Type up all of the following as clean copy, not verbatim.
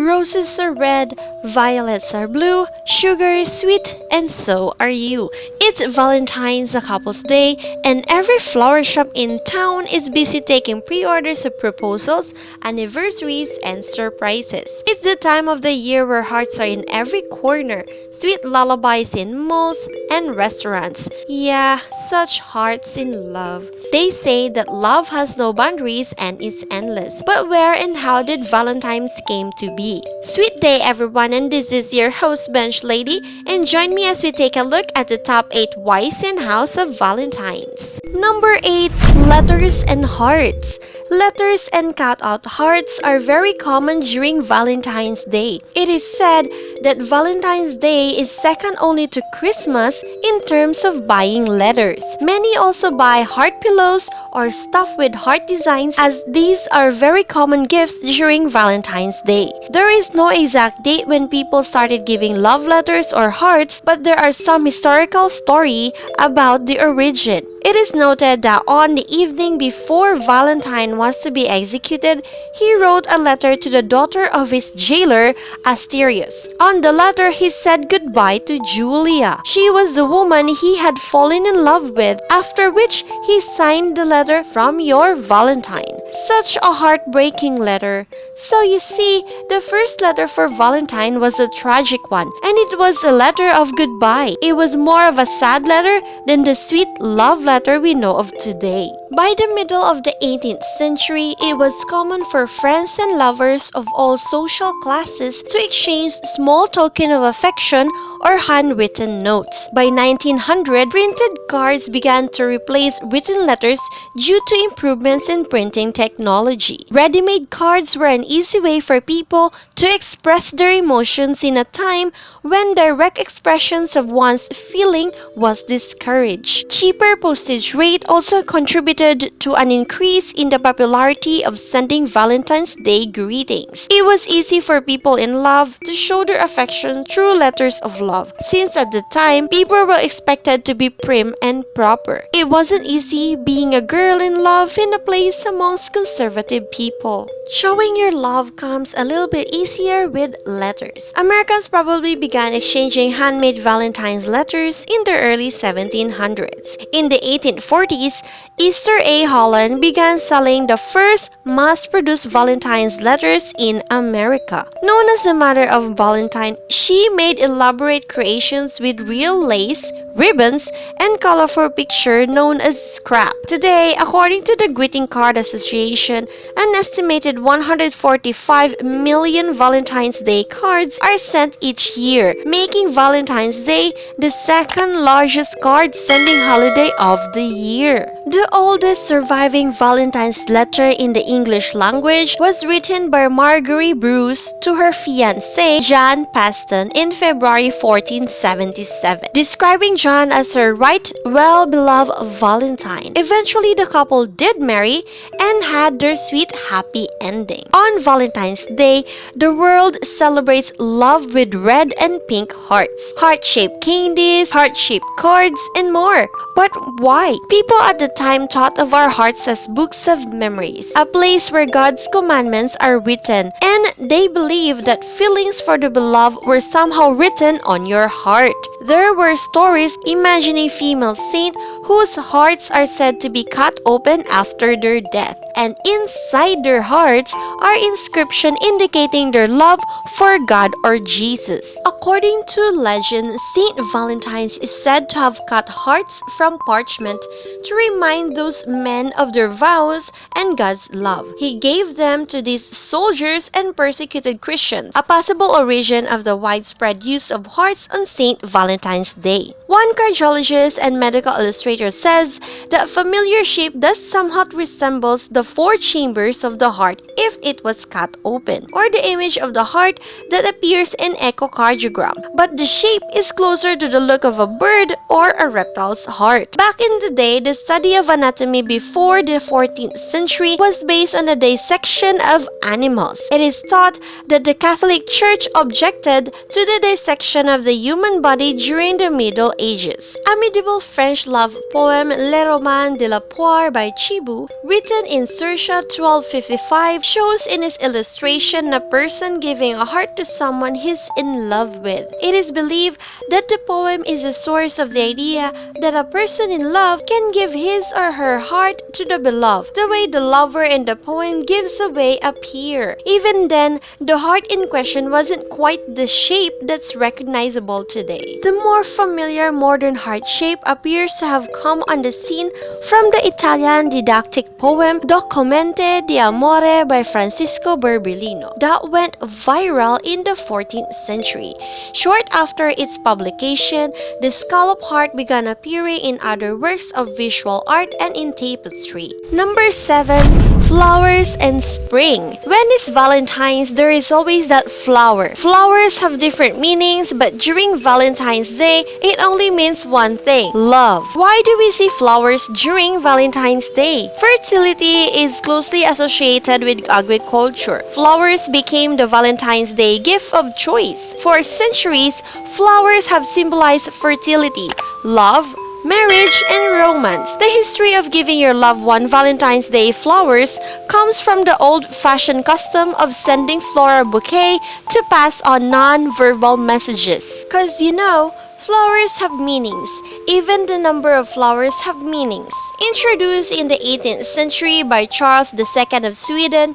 Roses are red, violets are blue, sugar is sweet, and so are you. It's Valentine's, the couple's day, and every flower shop in town is busy taking pre-orders of proposals, anniversaries, and surprises. It's the time of the year where hearts are in every corner, sweet lullabies in malls and restaurants. Yeah, such hearts in love. They say that love has no boundaries and is endless. But where and how did Valentine's came to be? Sweet day everyone, and this is your host Bench Lady, and join me as we take a look at the top 8 whys and hows of Valentine's. Number 8. Letters and hearts. Letters and cut-out hearts are very common during Valentine's Day. It is said that Valentine's Day is second only to Christmas in terms of buying letters. Many also buy heart pillows or stuff with heart designs, as these are very common gifts during Valentine's Day. There is no exact date when people started giving love letters or hearts, but there are some historical story about the origin. It is noted that on the evening before Valentine was to be executed, he wrote a letter to the daughter of his jailer, Asterius. On the letter, he said goodbye to Julia. She was the woman he had fallen in love with, after which he signed the letter "From your Valentine." Such a heartbreaking letter. So you see, the first letter for Valentine was a tragic one, and it was a letter of goodbye. It was more of a sad letter than the sweet love letter we know of today. By the middle of the 18th century, it was common for friends and lovers of all social classes to exchange small token of affection or handwritten notes. By 1900, printed cards began to replace written letters due to improvements in printing technology. Ready-made cards were an easy way for people to express their emotions in a time when direct expressions of one's feeling was discouraged. Cheaper postage rate also contributed to an increase in the popularity of sending Valentine's Day greetings. It was easy for people in love to show their affection through letters of love, since at the time, people were expected to be prim and proper. It wasn't easy being a girl in love in a place amongst conservative people. Showing your love comes a little bit easier with letters. Americans probably began exchanging handmade Valentine's letters in the early 1700s. In the 1840s, Esther A. Holland began selling the first mass-produced Valentine's letters in America. Known as the Mother of Valentine, she made elaborate creations with real lace, ribbons, and colorful picture known as scrap. Today, according to the Greeting Card Association, an estimated 145 million Valentine's Day cards are sent each year, making Valentine's Day the second largest card sending holiday of the year. The oldest surviving Valentine's letter in the English language was written by Marguerite Bruce to her fiancé, John Paston, in February 1477, describing John as her right well-beloved Valentine. Eventually, the couple did marry and had their sweet happy ending. On Valentine's Day, the world celebrates love with red and pink hearts, heart-shaped candies, heart-shaped cards, and more. But why? People at the time thought of our hearts as books of memories, a place where God's commandments are written, and they believed that feelings for the beloved were somehow written on your heart. There were stories imagining female saints whose hearts are said to be cut open after their death, and inside their hearts are inscriptions indicating their love for God or Jesus. According to legend, Saint Valentine is said to have cut hearts from parchment to remind those men of their vows and God's love. He gave them to these soldiers and persecuted Christians, a possible origin of the widespread use of hearts on Saint Valentine's Day. One cardiologist and medical illustrator says that familiar shape does somewhat resembles the 4 chambers of the heart if it was cut open, or the image of the heart that appears in echocardiogram, but the shape is closer to the look of a bird or a reptile's heart. Back in the day, the study of anatomy before the 14th century was based on the dissection of animals. It is thought that the Catholic Church objected to the dissection of the human body during the Middle Ages. A medieval French love poem, Le Roman de la Poire by Chibu, written in circa 1255, shows in its illustration a person giving a heart to someone he's in love with. It is believed that the poem is the source of the idea that a person in love can give his or her heart to the beloved, the way the lover in the poem gives away a pear. Even then, the heart in question wasn't quite the shape that's recognizable today. The more familiar modern heart shape appears to have come on the scene from the Italian didactic poem Documente di Amore by Francisco Berbellino that went viral in the 14th century. Short after its publication, the scallop heart began appearing in other works of visual art and in tapestry. Number 7. Flowers and spring. When it's Valentine's, there is always that flower. Flowers have different meanings, but during Valentine's Day, it only means one thing: love. Why do we see flowers during Valentine's Day? Fertility is closely associated with agriculture. Flowers became the Valentine's Day gift of choice. For centuries, flowers have symbolized fertility, love, marriage, and romance. The history of giving your loved one Valentine's Day flowers comes from the old-fashioned custom of sending floral bouquet to pass on non-verbal messages. Cause flowers have meanings. Even the number of flowers have meanings. Introduced in the 18th century by Charles II of Sweden,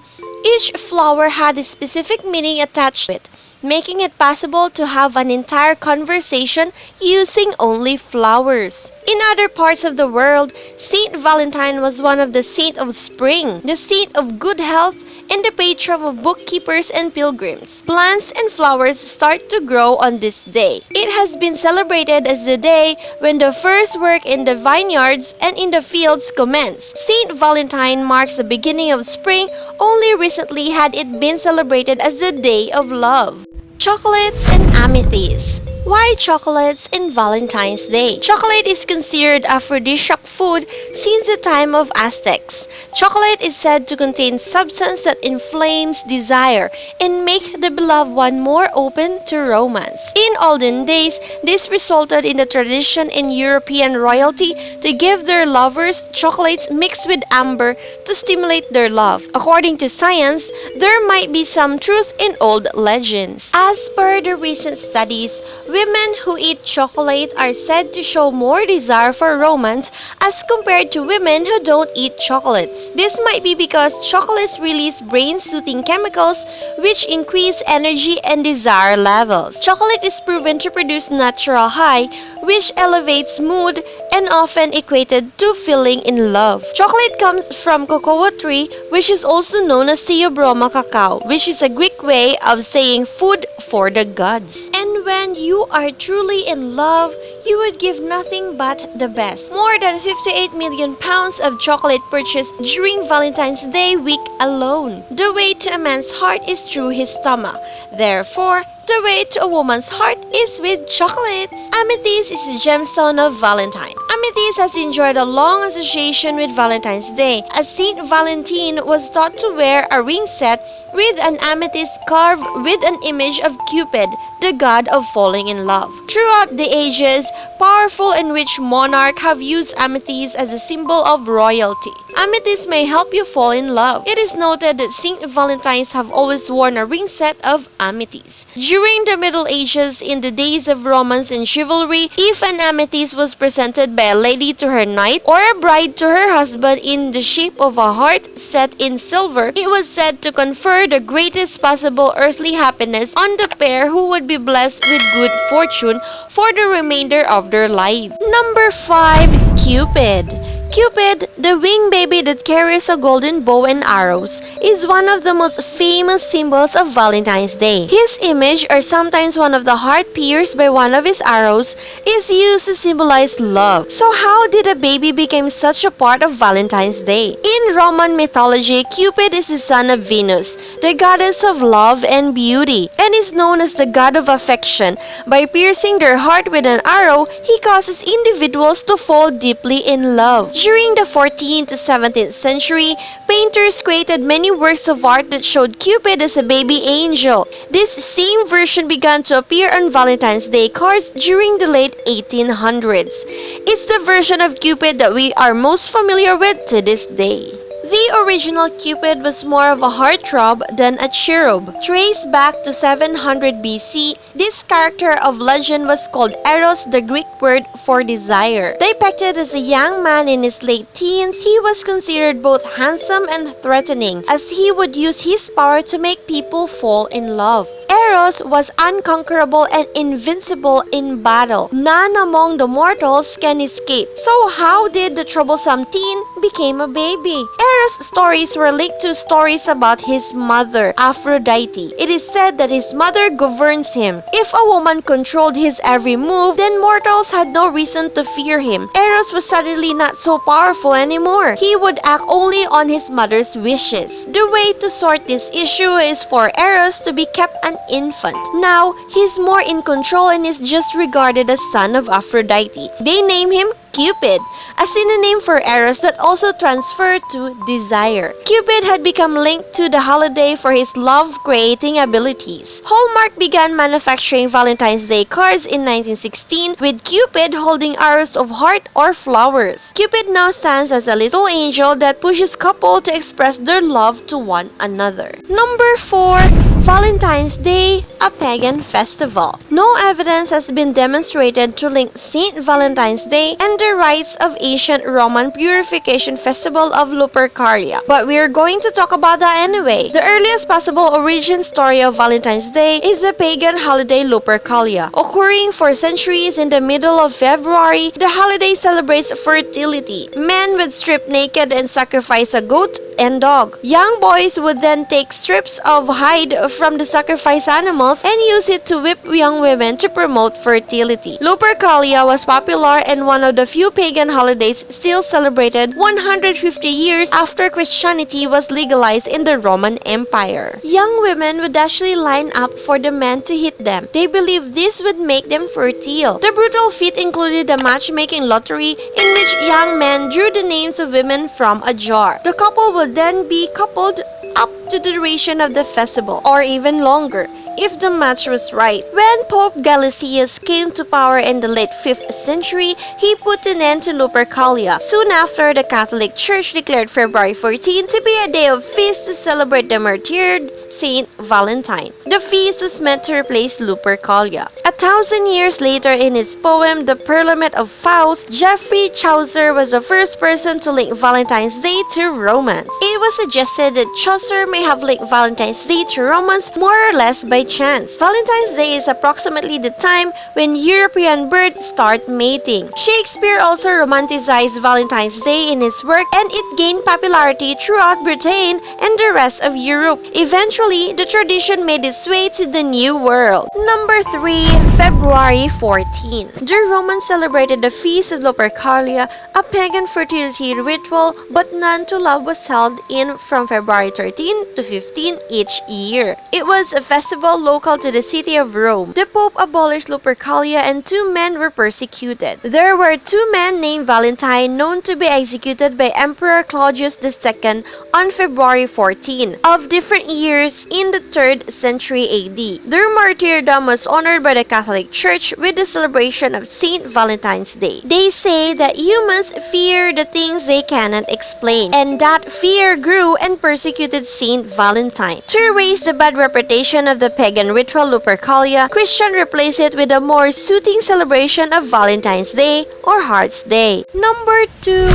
each flower had a specific meaning attached to it, making it possible to have an entire conversation using only flowers. In other parts of the world, Saint Valentine was one of the saints of spring, the saint of good health, and the patron of bookkeepers and pilgrims. Plants and flowers start to grow on this day. It has been celebrated as the day when the first work in the vineyards and in the fields commenced. Saint Valentine marks the beginning of spring. Only recently had it been celebrated as the day of love. Chocolates and amethyst. Why chocolates in Valentine's Day? Chocolate is considered aphrodisiac food since the time of Aztecs. Chocolate is said to contain substance that inflames desire and make the beloved one more open to romance. In olden days, this resulted in the tradition in European royalty to give their lovers chocolates mixed with amber to stimulate their love. According to science, there might be some truth in old legends. As per the recent studies, women who eat chocolate are said to show more desire for romance as compared to women who don't eat chocolates. This might be because chocolates release brain-soothing chemicals which increase energy and desire levels. Chocolate is proven to produce natural high, which elevates mood and often equated to feeling in love. Chocolate comes from cocoa tree, which is also known as Theobroma cacao, which is a Greek way of saying food for the gods. And when you are truly in love, you would give nothing but the best. More than 58 million pounds of chocolate purchased during Valentine's Day week alone. The way to a man's heart is through his stomach. Therefore, the way to a woman's heart is with chocolates. Amethyst is the gemstone of Valentine. Amethyst has enjoyed a long association with Valentine's Day, as Saint Valentine was thought to wear a ring set with an amethyst carved with an image of Cupid, the god of falling in love. Throughout the ages, powerful and rich monarchs have used amethyst as a symbol of royalty. Amethyst may help you fall in love. It is noted that Saint Valentines have always worn a ring set of amethyst. During the Middle Ages, in the days of romance and chivalry, if an amethyst was presented by a lady to her knight or a bride to her husband in the shape of a heart set in silver, it was said to confer the greatest possible earthly happiness on the pair, who would be blessed with good fortune for the remainder of their lives. Number 5. Cupid. Cupid, the winged baby that carries a golden bow and arrows, is one of the most famous symbols of Valentine's Day. His image, or sometimes one of the heart pierced by one of his arrows, is used to symbolize love. So how did a baby become such a part of Valentine's Day? In Roman mythology, Cupid is the son of Venus, the goddess of love and beauty, and is known as the god of affection. By piercing their heart with an arrow, he causes individuals to fall deeply in love. During the 14th to 17th century, painters created many works of art that showed Cupid as a baby angel. This same version began to appear on Valentine's Day cards during the late 1800s. It's the version of Cupid that we are most familiar with to this day. The original Cupid was more of a heartthrob than a cherub. Traced back to 700 BC, this character of legend was called Eros, the Greek word for desire. Depicted as a young man in his late teens, he was considered both handsome and threatening, as he would use his power to make people fall in love. Eros was unconquerable and invincible in battle. None among the mortals can escape. So how did the troublesome teen become a baby? Eros' stories were linked to stories about his mother, Aphrodite. It is said that his mother governs him. If a woman controlled his every move, then mortals had no reason to fear him. Eros was suddenly not so powerful anymore. He would act only on his mother's wishes. The way to sort this issue is for Eros to be kept an infant. Now, he's more in control and is just regarded as son of Aphrodite. They name him Cupid, a synonym for Eros that also transferred to desire. Cupid had become linked to the holiday for his love-creating abilities. Hallmark began manufacturing Valentine's Day cards in 1916 with Cupid holding arrows of heart or flowers. Cupid now stands as a little angel that pushes couples to express their love to one another. Number 4. Valentine's Day, a pagan festival. No evidence has been demonstrated to link Saint Valentine's Day and the rites of ancient Roman purification festival of Lupercalia. But we are going to talk about that anyway. The earliest possible origin story of Valentine's Day is the pagan holiday Lupercalia. Occurring for centuries in the middle of February, the holiday celebrates fertility. Men would strip naked and sacrifice a goat and dog. Young boys would then take strips of hide from the sacrificed animals and use it to whip young women to promote fertility. Lupercalia was popular and one of the few pagan holidays still celebrated 150 years after Christianity was legalized in the Roman Empire. Young women would actually line up for the men to hit them. They believed this would make them fertile. The brutal feat included a matchmaking lottery in which young men drew the names of women from a jar. The couple would then be coupled up to the duration of the festival, or even longer, if the match was right. When Pope Gelasius came to power in the late 5th century, he put an end to Lupercalia. Soon after, the Catholic Church declared February 14 to be a day of feast to celebrate the martyred Saint Valentine. The feast was meant to replace Lupercalia. 1,000 years later, in his poem The Parliament of Faust, Geoffrey Chaucer was the first person to link Valentine's Day to romance. It was suggested that Chaucer may have linked Valentine's Day to romance more or less by chance. Valentine's Day is approximately the time when European birds start mating. Shakespeare also romanticized Valentine's Day in his work, and it gained popularity throughout Britain and the rest of Europe. Eventually, the tradition made its way to the New World. Number 3. February 14. The Romans celebrated the Feast of Lupercalia, a pagan fertility ritual, but none to love was held in from February 13 to 15 each year. It was a festival local to the city of Rome. The Pope abolished Lupercalia and 2 men were persecuted. There were 2 men named Valentine known to be executed by Emperor Claudius II on February 14 of different years in the 3rd century AD. Their martyrdom was honored by the Catholic Church with the celebration of Saint Valentine's Day. They say that humans fear the things they cannot explain, and that fear grew and persecuted Saint Valentine. To erase the bad reputation of the pagan ritual Lupercalia, Christians replaced it with a more suiting celebration of Valentine's Day or Heart's Day. Number 2.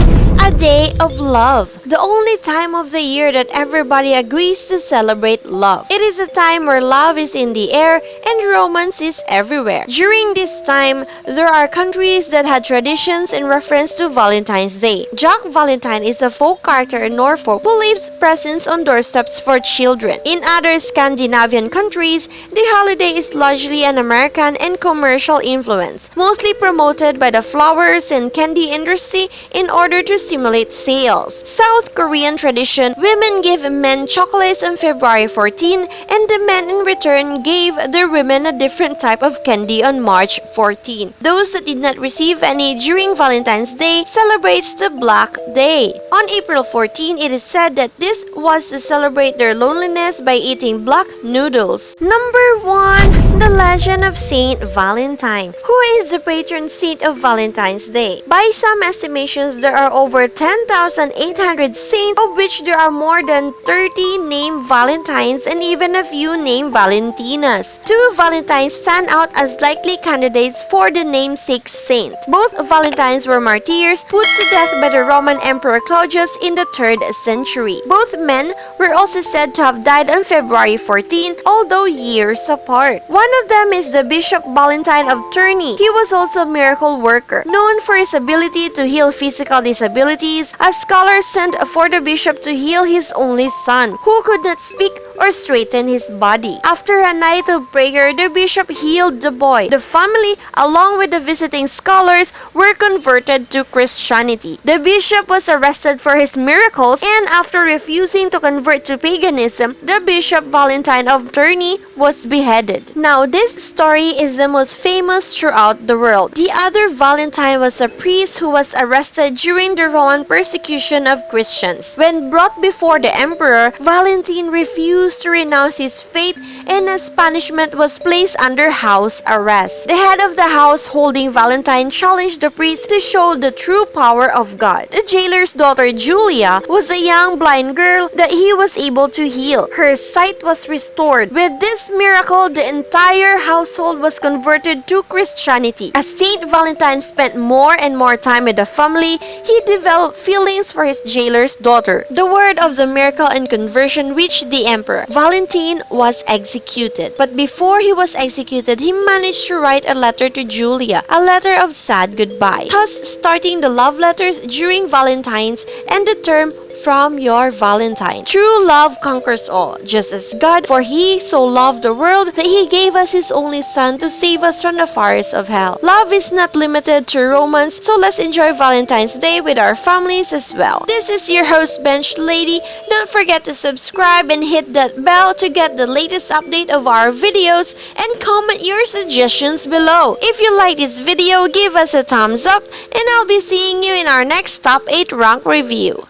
A day of love. The only time of the year that everybody agrees to celebrate love. It is a time where love is in the air and romance is everywhere. During this time, there are countries that had traditions in reference to Valentine's Day. Jack Valentine is a folk character in Norfolk who leaves presents on doorsteps for children. In other Scandinavian countries, the holiday is largely an American and commercial influence, mostly promoted by the flowers and candy industry in order to stimulate sales. South Korean tradition, women give men chocolates on February 14, and the men in return gave their women a different type of candy on March 14. Those that did not receive any during Valentine's Day celebrates the Black Day. On April 14, it is said that this was to celebrate their loneliness by eating black noodles. Number 1. The Legend of Saint Valentine. Who is the patron saint of Valentine's Day? By some estimations, there are over 10,800 saints, of which there are more than 30 named Valentines and even a few named Valentinas. Two Valentines stand out as likely candidates for the namesake saint. Both Valentines were martyrs put to death by the Roman Emperor Claudius in the 3rd century. Both men were also said to have died on February 14, although years apart. One of them is the Bishop Valentine of Tournai. He was also a miracle worker. Known for his ability to heal physical disabilities, a scholar sent for the bishop to heal his only son, who could not speak or straighten his body. After a night of prayer, the bishop healed the boy. The family, along with the visiting scholars, were converted to Christianity. The bishop was arrested for his miracles, and after refusing to convert to paganism, the Bishop Valentine of Tournai was beheaded. Now, this story is the most famous throughout the world. The other Valentine was a priest who was arrested during the Roman persecution of Christians. When brought before the emperor, Valentine refused to renounce his faith, and as punishment was placed under house arrest. The head of the house holding Valentine challenged the priest to show the true power of God. The jailer's daughter Julia was a young blind girl that he was able to heal. Her sight was restored. With this miracle, the entire household was converted to Christianity. As Saint Valentine spent more and more time with the family, he developed feelings for his jailer's daughter. The word of the miracle and conversion reached the emperor. Valentine was executed. But before he was executed, he managed to write a letter to Julia, a letter of sad goodbye, thus starting the love letters during Valentine's and the term from your Valentine. True love conquers all, just as God, for He so loved the world that He gave us His only Son to save us from the fires of hell. Love is not limited to romance, so let's enjoy Valentine's Day with our families as well. This is your host, Bench Lady. Don't forget to subscribe and hit that bell to get the latest update of our videos, and comment your suggestions below. If you like this video, give us a thumbs up, and I'll be seeing you in our next top 8 rank review.